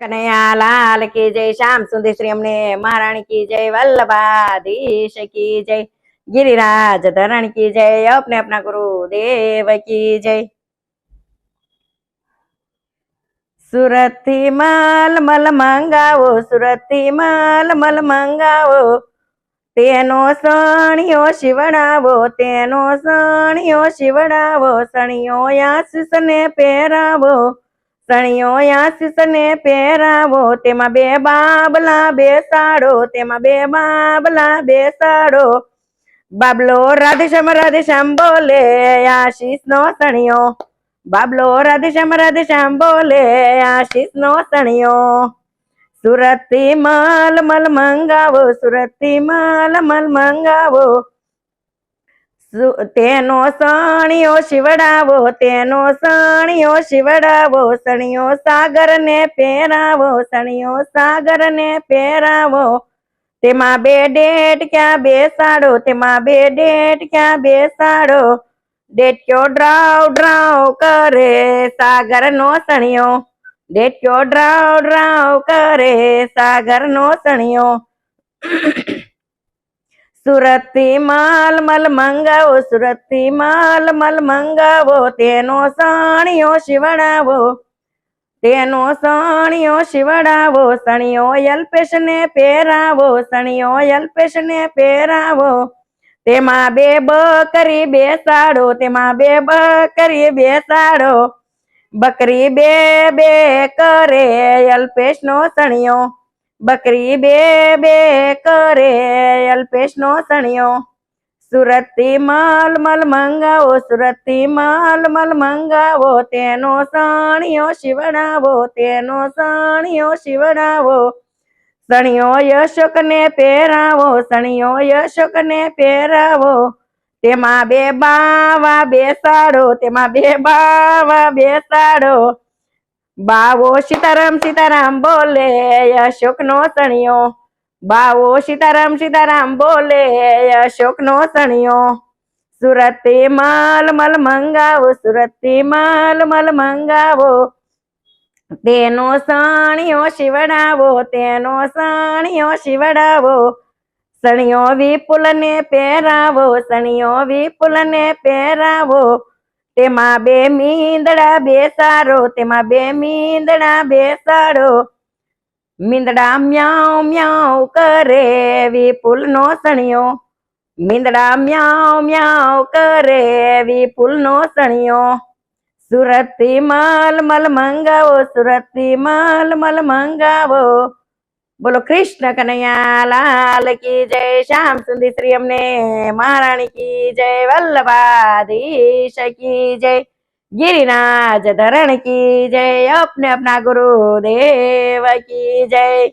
कन्हैया लाल की जय, श्याम सुंदर श्री अमने महारानी की जय, वल्लभाधीश की जय, गिरिराज धरण की जय, अपने अपना गुरुदेव की जय। सूरत थी माल मल मंगावो, सूरत थी माल मल मंगावो, तेनो सणियो शिवड़ावो, तेनो सणियो शिवड़ावो, सणियो आशीष ने પહેરાવો, સણિયો આશીષ ને પહેરાવો, તેમાં બે બાબલા બેસાડો, તેમાં બે બાબલા બેસાડો, બાબલો રાધેશ્યામ બોલે આશીષ નો સણિયો, બાબલો રાધેશ્યામ બોલે આશીષ નો સણિયો। સુરત થી માલ મલ મંગાવો, સુરત થી માલ મલ મંગાવો, તેનો સણિયો શિવડાવો, તેનો સણિયો શિવડાવો, સણિયો સાગર ને પહેરાવો, સણિયો સાગર ને પહેરાવો, તેમાં બે ડેટક્યા બેસાડો, તેમાં બે ડેટક્યા બેસાડો, ડેટક્યો ડ્રાવ ડ્રાવ કરે સાગર નો સણિયો, ડેટક્યો ડ્રાવ ડ્રાવ કરે સાગર નો સણિયો। સુરત થી માલ મલ મંગાવો, સુરત થી માલ મલ મંગાવો, તેનો સણિયો શિવડાવો, તેનો સણિયો શિવડાવો, સણિયો અલ્પેશ ને પહેરાવો, સણિયો અલ્પેશ ને પહેરાવો, તેમાં બે બકરી બેસાડો, તેમાં બે બકરી બેસાડો, બકરી બે બે કરે અલ્પેશ નો સણિયો, બકરી બે બે કરે અલ્પેશ નો સણિયો। સુરત થી માલ મલ મંગાવો, સુરત થી માલ મલ મંગાવો, તેનો સણિયો શિવડાવો, તેનો સણિયો શિવડાવો, સણિયો અશોક ને પહેરાવો, સણિયો અશોક ને પહેરાવો, તેમાં બે બાવા બેસાડો, તેમાં બે બાવા બેસાડો, બાવો સીતારામ બોલે અશોક નો સણિયો, બાવો સીતારામ બોલે અશોક નો સણિયો। સુરત થી માલ મલ મંગાવો, સુરત થી માલ મલ મંગાવો, તેનો સણિયો શિવડાવો, તેનો સણિયો શિવડાવો, સણિયો વિપુલ ને પહેરાવો, સણિયો વિપુલ ને પહેરાવો, તેમાં બે મીંદડા બેસાડો, તેમાં બે મીંદડા બેસાડો, મીંદડા મ્યાઉ મ્યાઉ કરે વિપુલ નો સણિયો, મીંદડા મ્યાઉ મ્યાઉ કરે વિપુલ નો સણિયો। સુરત થી માલ મલ મંગાવો, સુરત થી માલ મલ મંગાવો। બોલો કૃષ્ણ કનૈયા લાલ की जय, श्याम सुंदर श्री अमने महारानी की जय, वल्लभाधीश की जय, गिरिराज धरण की जय, अपने अपना गुरुदेव की जय।